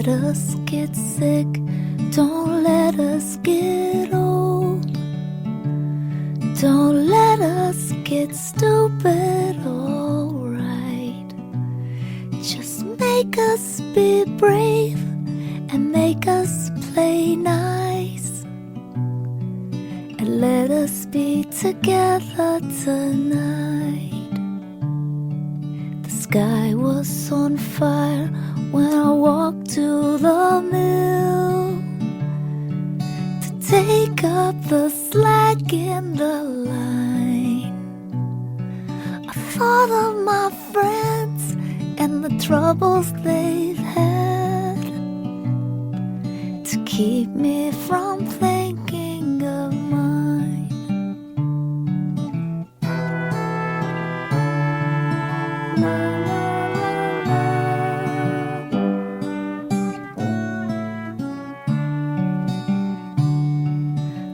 let us get sick, don't let us get old. Don't let us get stupid, alright. Just make us be brave and make us play nice. And let us be together tonight. The sky was on fire when I walked to the mill to take up the slack in the line. I thought of my friends and the troubles they've had to keep me from thinking of mine.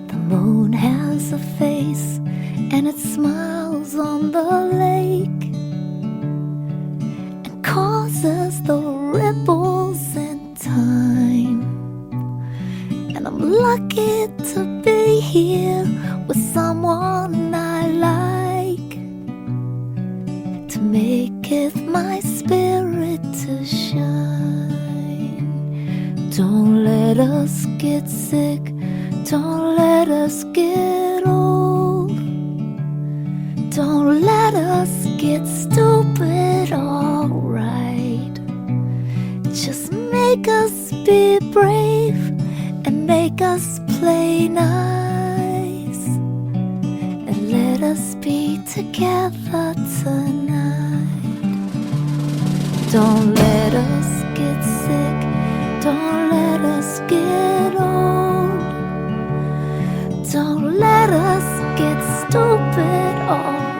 The moon has a face and it smiles on the lake and causes the ripples in time. And I'm lucky to be here with someone I like, to make it my spirit to shine. Don't let us get sick, don't let us get old. Don't let us get stupid, alright. Just make us be brave and make us play nice. And let us be together tonight. Don't let us get sick, don't let us get old. Don't let us get stupid, alright.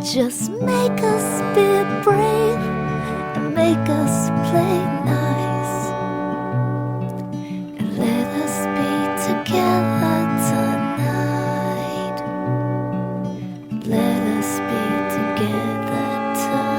Just make us be brave and make us play nice. And let us be together tonight. Let us be together tonight.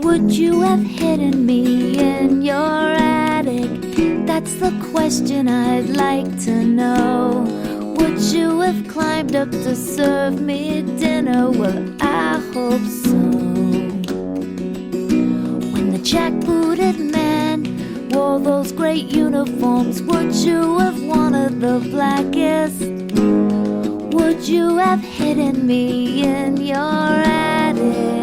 Would you have hidden me in your attic? That's the question I'd like to know. Would you have climbed up to serve me dinner? Well, I hope so. When the jackbooted man wore those great uniforms, would you have wanted the blackest? Would you have hidden me in your attic?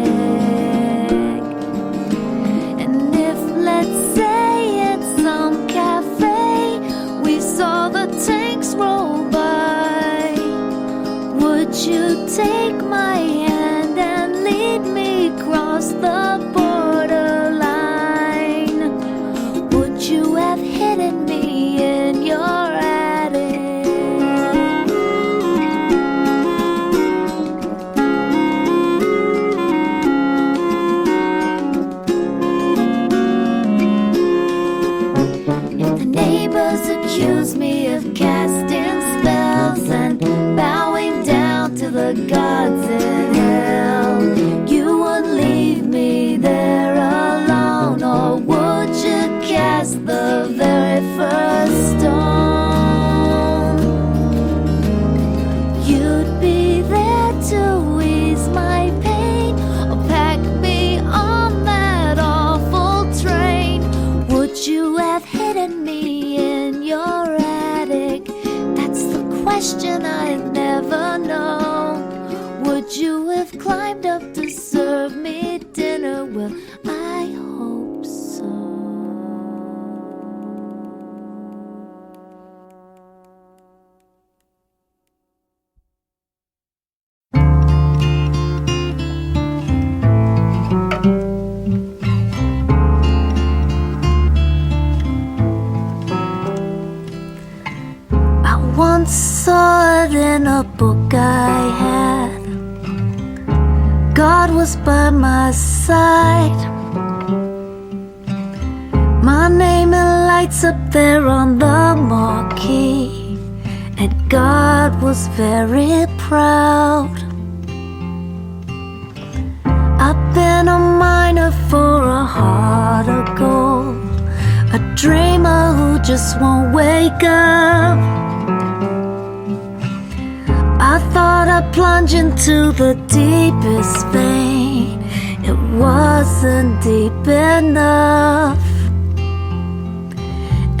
Let's say it's some cafe, we saw the tanks roll by. Would you take my hand and lead me across the borderline? Would you have hidden me in your attic? Accuse me of casting spells and bowing down to the gods in hell. You would leave me there alone, or would you cast the very first stone? You'd be there to ease my pain, or pack me on that awful train. Would you have hidden me in your attic? That's the question I've never known. Would you have climbed up to serve me dinner? Well, I hope so. once saw it in a book I had. God was by my side. My name it lights up there on the marquee, and God was very proud. I've been a miner for a heart of gold, a dreamer who just won't wake up. I thought I'd plunge into the deepest vein. It wasn't deep enough.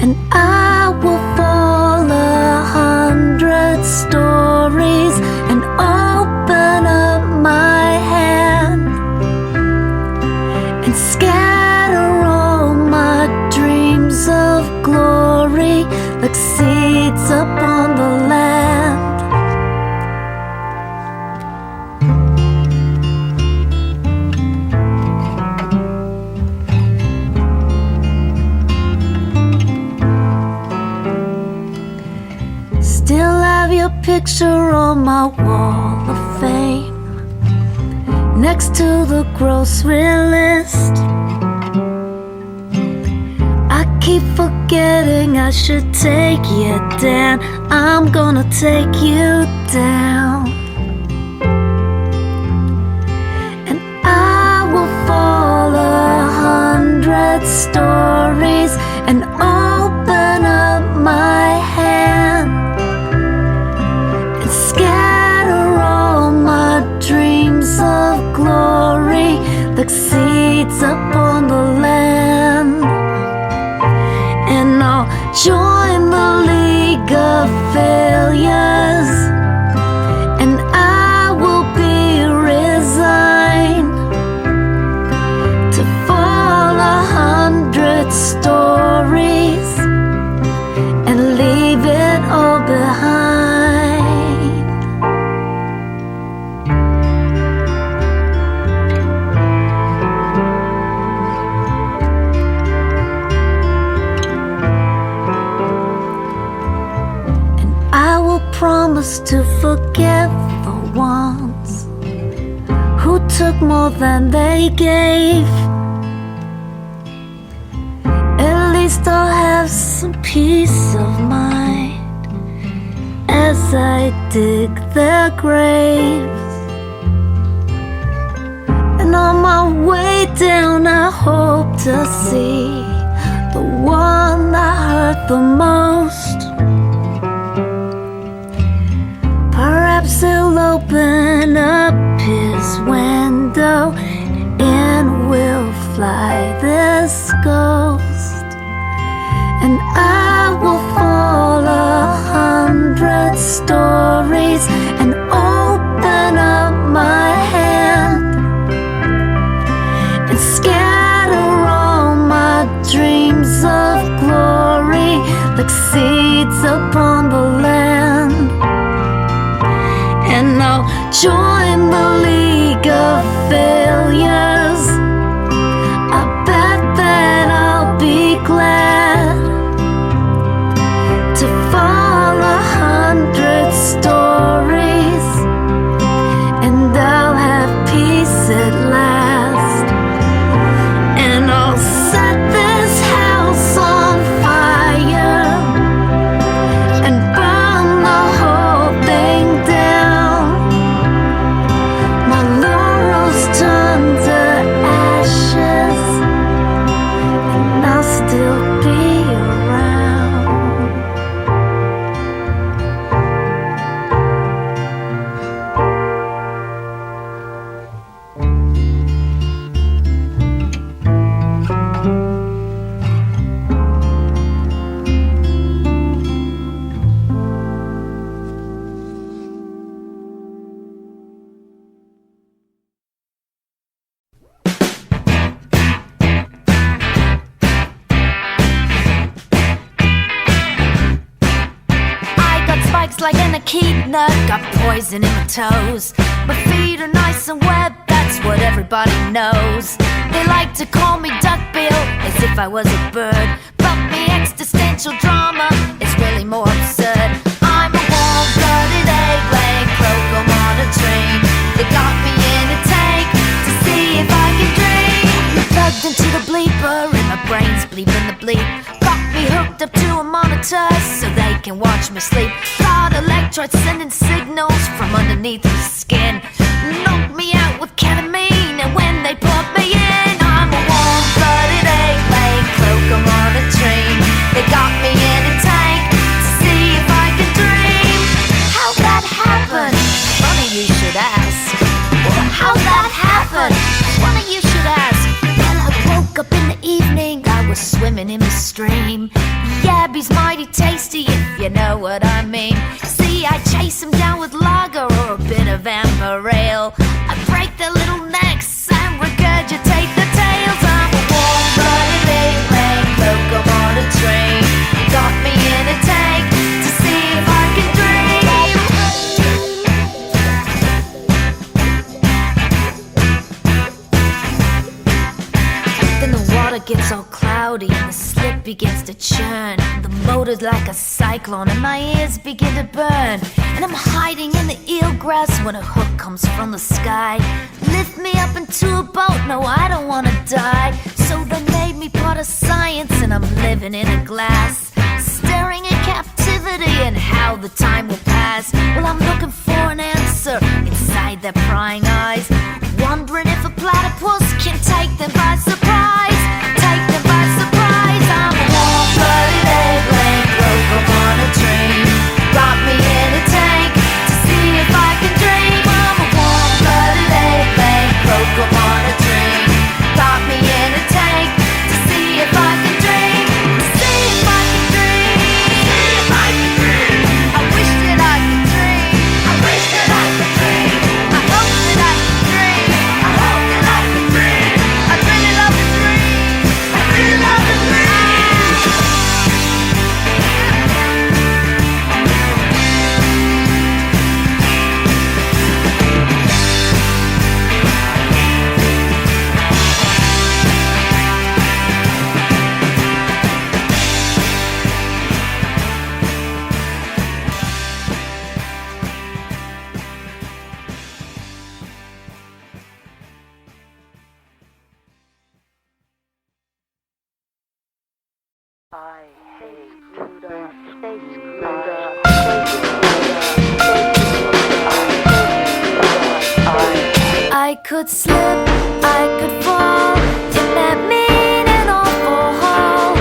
And I will fall 100 stories and open up my hand and scatter all my dreams of glory like seeds upon the land. Still have your picture on my wall of fame, next to the grocery list. I keep forgetting I should take you down. I'm gonna take you down. And I will fall 100 stories and open up my hand, scatter all my dreams of glory like seeds upon the land. And I'll join the League of Failures, and I will be resigned to fall 100 stories and leave it all behind. Promise to forgive the ones who took more than they gave. At least I'll have some peace of mind as I dig their graves. And on my way down I hope to see the one that hurt the most. Perhaps he'll open up his window and we'll fly this ghost. And I will fall 100 stories and open up my hand and scatter all my dreams of glory like seeds upon the land. And I'll join the League of Failures. I bet that I'll be glad to fall 100 stories, and I'll have peace at last. And I'll set this house on fire and burn the whole thing down. My laurels turn to ashes, and I'll still be around. Like an echidna, got poison in my toes. My feet are nice and wet, that's what everybody knows. They like to call me duckbill, as if I was a bird. But me existential drama is really more absurd. I'm a monitors so they can watch me sleep. Thought electrodes sending signals from underneath the skin. Knocked me out with ketamine, and when they put me in, I'm a warm-blooded egg-laying cloak. I'm on a train. They got me in a tank to see if I can dream. How'd that happen? Funny you should ask. How'd that happen? Funny you should ask. Well, I woke up in the evening, I was swimming in the stream. Yabby's mighty tasty, if you know what I mean. See, I chase them down with lager or a bit of amber ale. I break their little necks and regurgitate the tails. I'm a warm-blooded egg-laying cloak. I'm on a train. Got me in a tank to see if I can dream. Then the water gets all cloudy and the slip begins to churn. The motor's like a cyclone and my ears begin to burn. And I'm hiding in the eelgrass when a hook comes from the sky. Lift me up into a boat, no I don't wanna die. So they made me part of science and I'm living in a glass, staring at captivity and how the time will pass. Well, I'm looking for an answer inside their prying eyes, wondering if a platypus can take them by surprise. Take them by surprise. I'm a warm-blooded egg-laying cloak. I'm on a train. Got me in a tank to see if I can dream. I'm a warm-blooded egg-laying cloak. I'm on a train. Got me in a tank to see if I can dream. See if I can dream. See if I can dream. I wish that I could dream. I wish that I could dream. I hope that I can dream. I hope that I can dream. I'd really love to dream. I'd really love to dream. I hate Rudolph, stay screwed up. I could slip, I could fall in that mean and awful hall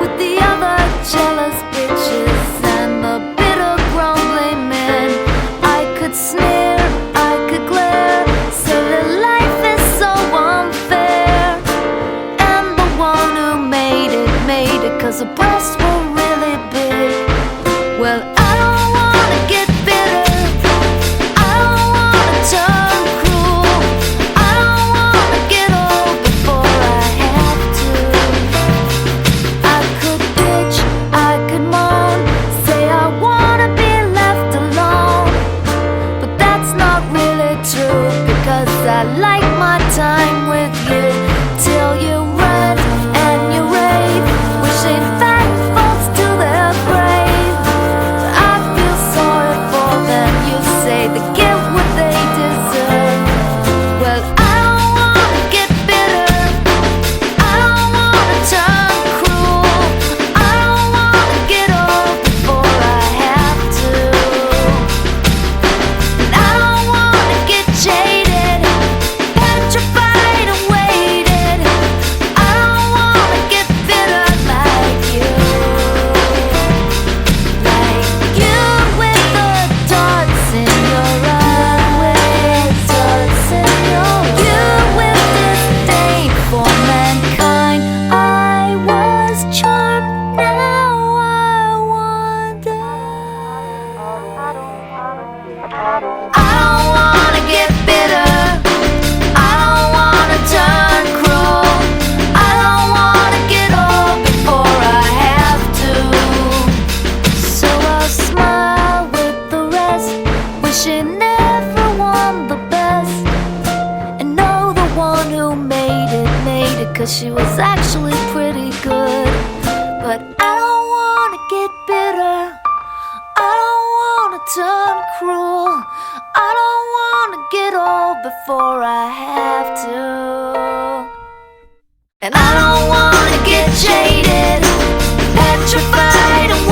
with the other jealous bitches and the bitter grumbling men. I could sneer, I could glare, say that life is so unfair, and the one who made it 'cause her breasts were really big. Well, I don't wanna get bitter, I don't wanna turn cruel, I don't wanna get old before I have to. I could bitch, I could moan, say I wanna be left alone, but that's not really true, because I like my time with you till you run and you rave, wishing back folks to their grave. But I feel sorry for them, you say they get what they deserve. Well, I don't wanna get bitter, I don't wanna turn cruel, I don't wanna get old before I have to. And I don't wanna get jaded, petrified and weighted. I don't wanna get bitter like you with the darts in your eyes, darts in your you with disdain for mankind. I was charmed, now I wonder. I don't wanna get bitter, I don't wanna turn cruel, I don't wanna get old before I have to. So I'll smile with the rest, wishing everyone the best, and know the one who made it 'cause she was actually pretty good. But I don't wanna get bitter, I don't wanna turn cruel, I don't wanna get old before I have to. And I don't wanna get jaded, petrified and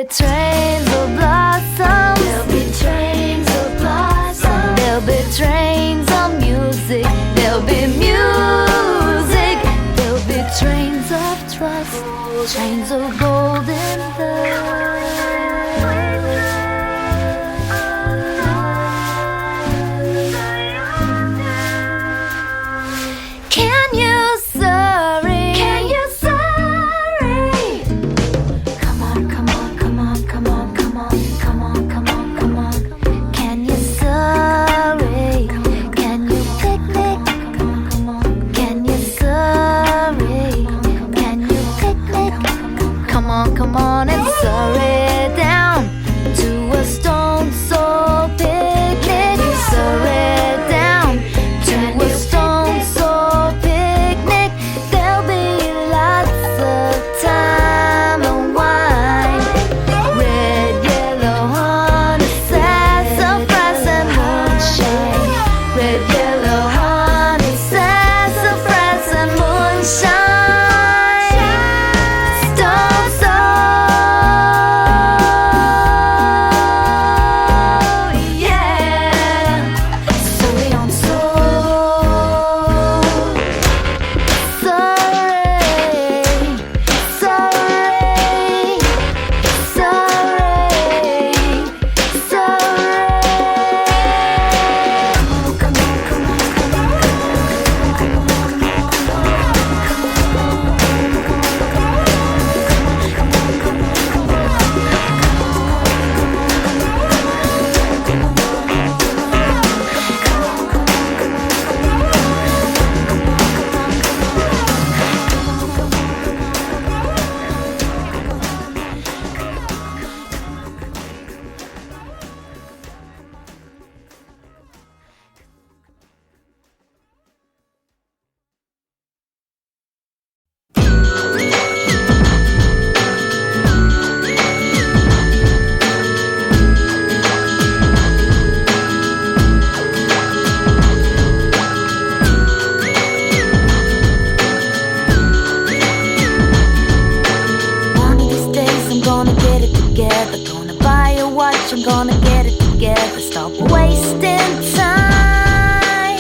be trains of blossom. There'll be trains of blossom. There'll be trains of music. There'll be music. There'll be trains of trust. Trains of golden love. Can you sorry? Can you sorry? Come on, come on, come on, come on, come on, come on, come on, come on. Can you sorry? Can you picnic? Can you sorry? Can you picnic? Come on and sorry down to a stone soul picnic. Sorry down to a stone soul picnic. There'll be lots of time and wine. Red, yellow, honey, sassafras and moonshine. Red, yellow, honey, sassafras and moonshine. Stone soul, yeah. Sorry on soul. Sorry, sorry, sorry, sorry. Come on, come on, come on, come on, One of these days I'm gonna get it together. Gonna buy a watch, I'm gonna get it together. Stop wasting time.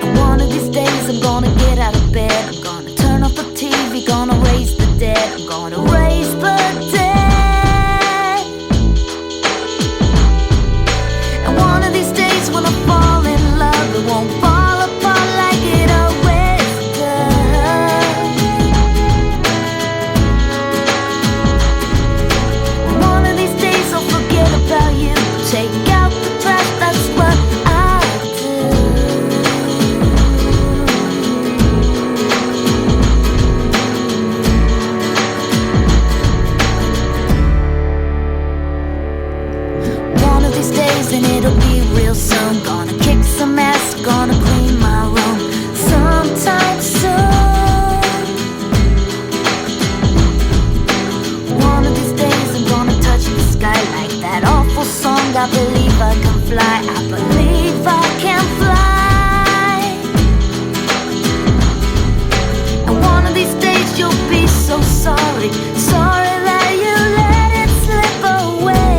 And one of these days I'm gonna get out of bed. I'm gonna turn off the TV, gonna raise the dead. I'm gonna raise the dead. And one of these days when I fall in love, it won't fall apart like it always does. One of these days I'll forget about you. Take out the trash, that's what I do. One of these days and it'll be real soon. Gonna kick some ass, gonna clean my room sometime soon. One of these days I'm gonna touch the sky like that awful song. I believe I can fly. I believe I can fly. And one of these days you'll be so sorry. Sorry that you let it slip away.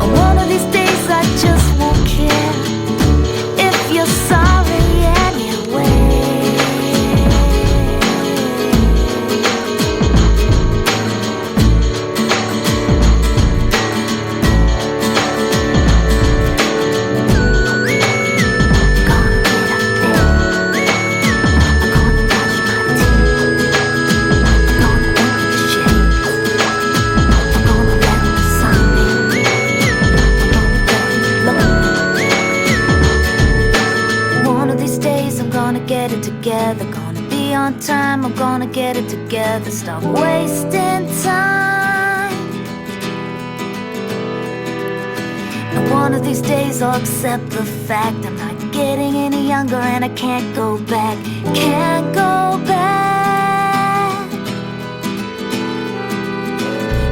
And one of these days I just won't care if you're sorry anyway. Together, gonna be on time, I'm gonna get it together. Stop wasting time. And one of these days I'll accept the fact I'm not getting any younger and I can't go back. Can't go back.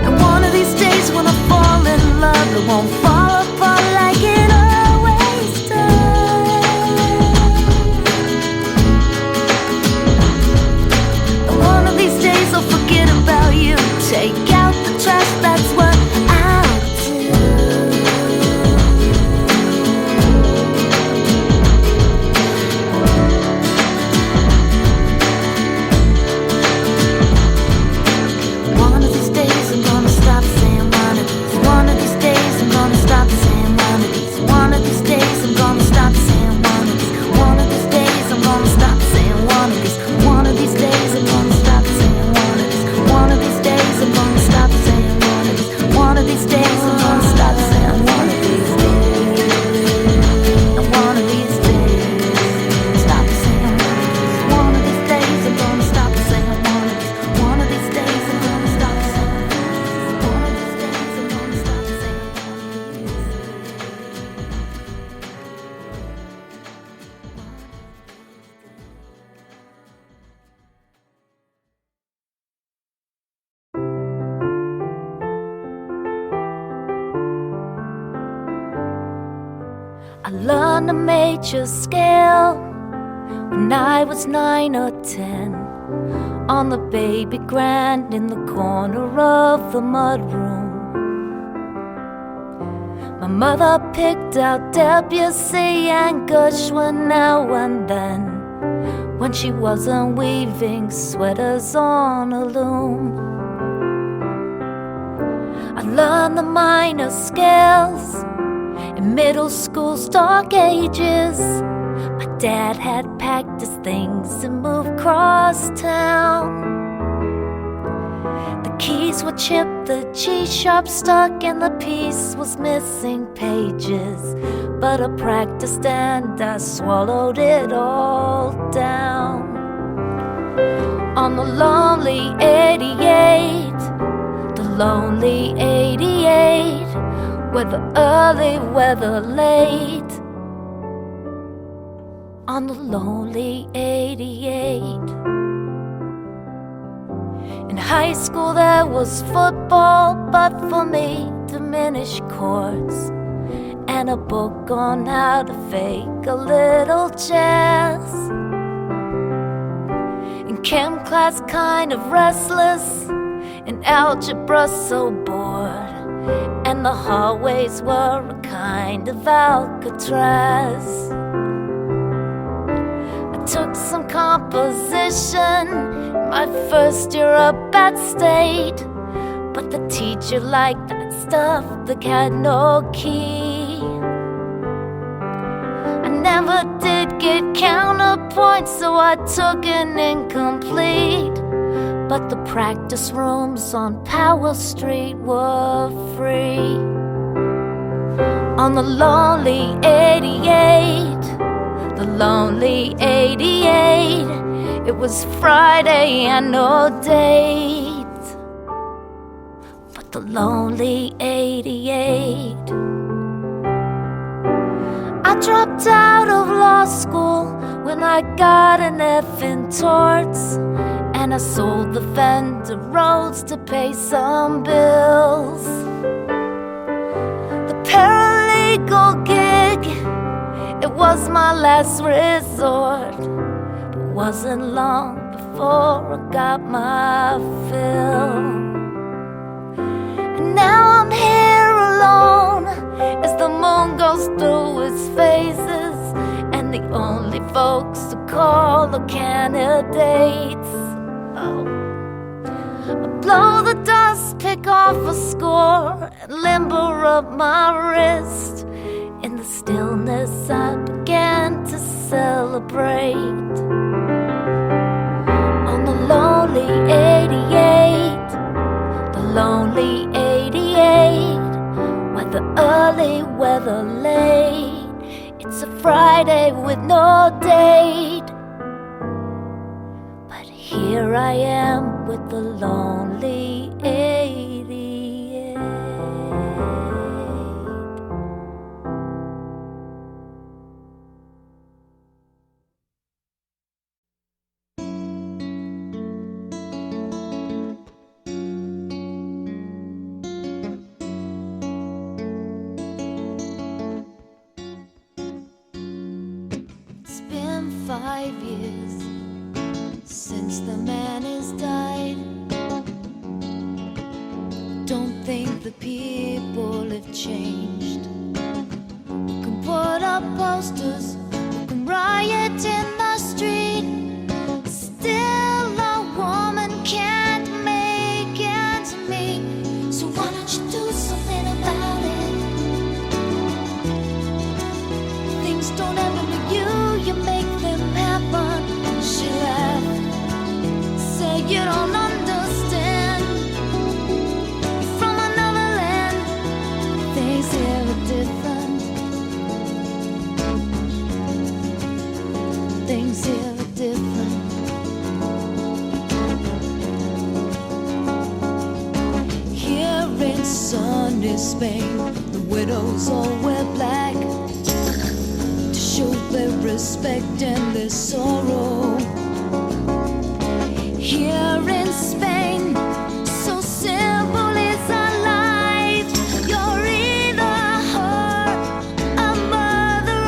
And one of these days when I fall in love, it won't fall apart like it always does. I learned a major scale when I was 9 or 10 on the baby grand in the corner of the mudroom. My mother picked out Debussy and Gershwin now and then when she wasn't weaving sweaters on a loom. I learned the minor scales in middle school's dark ages. My dad had packed his things and moved cross town. The keys were chipped, the G-sharp stuck, and the piece was missing pages. But I practiced and I swallowed it all down. On the lonely 88, the lonely 88, whether early, whether late. On the lonely 88. In high school there was football, but for me, diminished chords and a book on how to fake a little jazz. In chem class kind of restless, in algebra so bored, and the hallways were a kind of Alcatraz. I took some composition my first year up at State, but the teacher liked that stuff that had no key. I never did get counterpoint, so I took an incomplete. But the practice rooms on Powell Street were free. On the lonely 88, the lonely 88, it was Friday and no date. But the lonely 88. I dropped out of law school when I got an F in torts, and I sold the Fender Rhodes to pay some bills. The paralegal gig, it was my last resort. It wasn't long before I got my fill. And now I'm here alone as the moon goes through its phases, and the only folks to call are candidates. I blow the dust, pick off a score, and limber up my wrist. In the stillness I began to celebrate. On the lonely 88, the lonely 88, whether early, whether late, it's a Friday with no date. Here I am with the lonely 88. It's been 5 years since the man has died. Don't think the people have changed. We can put up posters, we can riot in the street. Still a woman can't make ends meet. So why don't you do something about it? Things don't happen to you, you make them happen. She laughed. You don't understand. You're from another land. Things here are different. Things here are different. Here in sunny Spain, the widows all wear black to show their respect and their sorrow. Here in Spain, so simple is our life. You're either her, a mother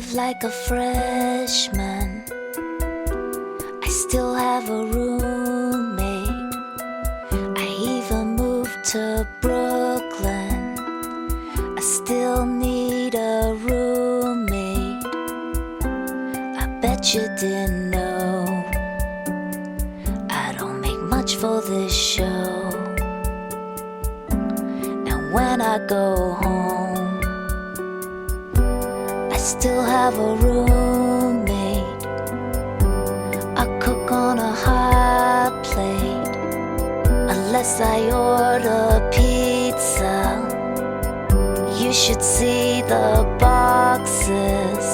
live like a freshman. I still have a roommate. I even moved to Brooklyn. I still need a roommate. I bet you didn't know I don't make much for this show. And when I go home, I still have a roommate. I cook on a hot plate, unless I order pizza. You should see the boxes.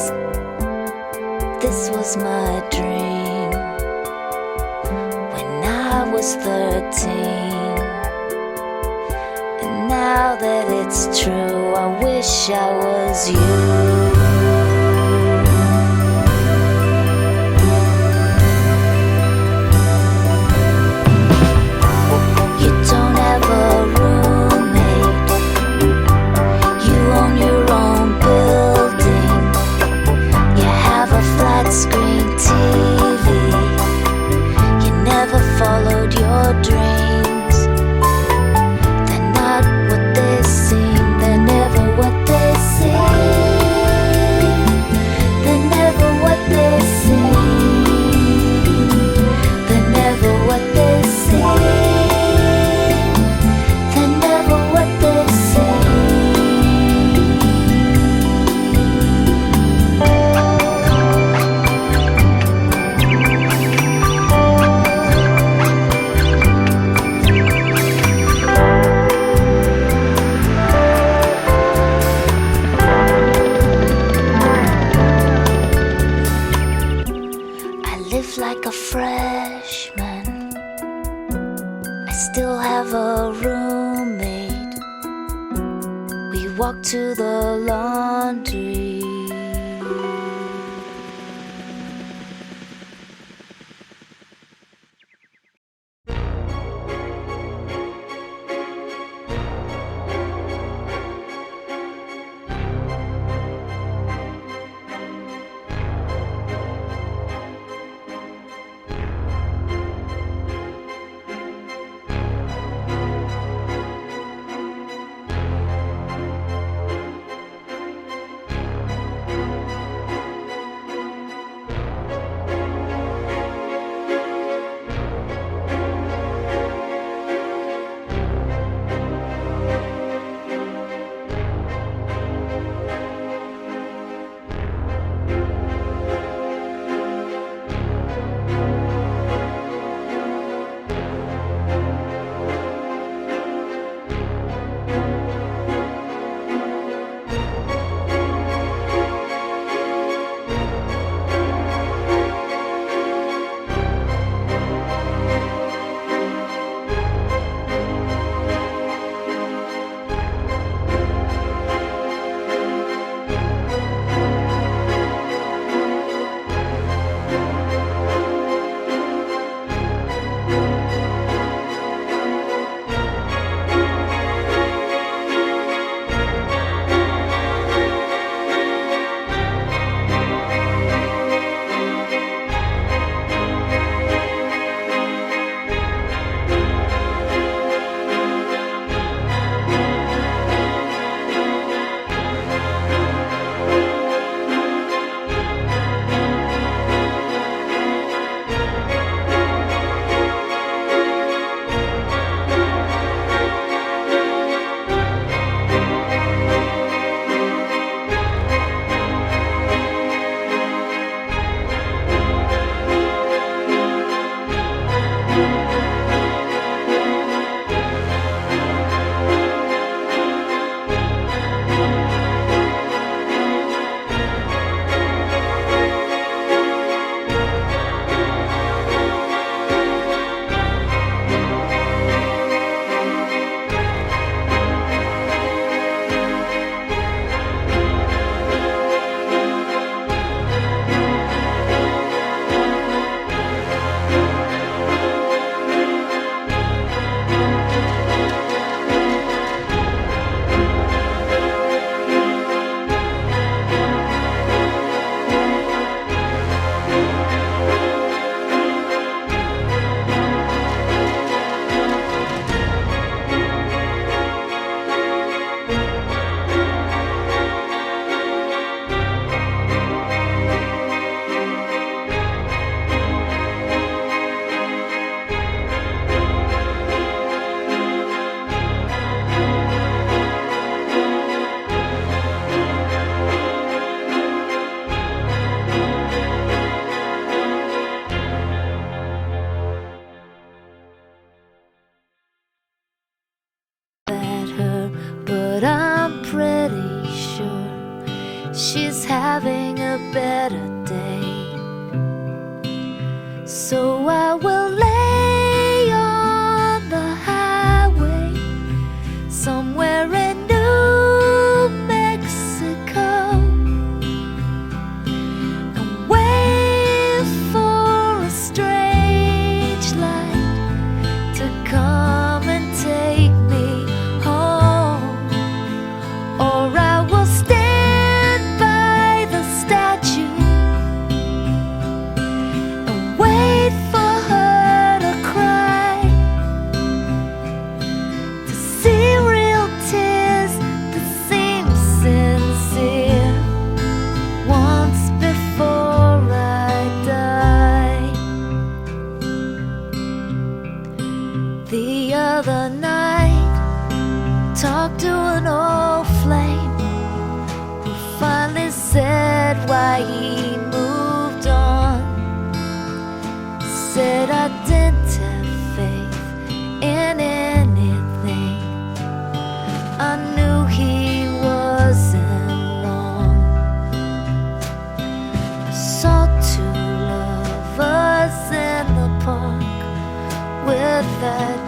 This was my dream when I was 13. And now that it's true, I wish I was you. Screen TV. You never followed your dreams. They're not what they seem. They're never what they seem. They're never what they seem. They're never what they seem. They're never what they seem. Like a freshman, I still have a roommate. We walk to the laundry. having a better day. So I will lay on the highway somewhere in New Mexico and wait for a strange light to come and take me home. Or I will stand by the statue and wait for her to cry, to see real tears that seem sincere once before I die. The other night, talked to an old flame who finally said why he moved on. Said I didn't have faith in anything. I knew he wasn't wrong. I saw two lovers in the park with that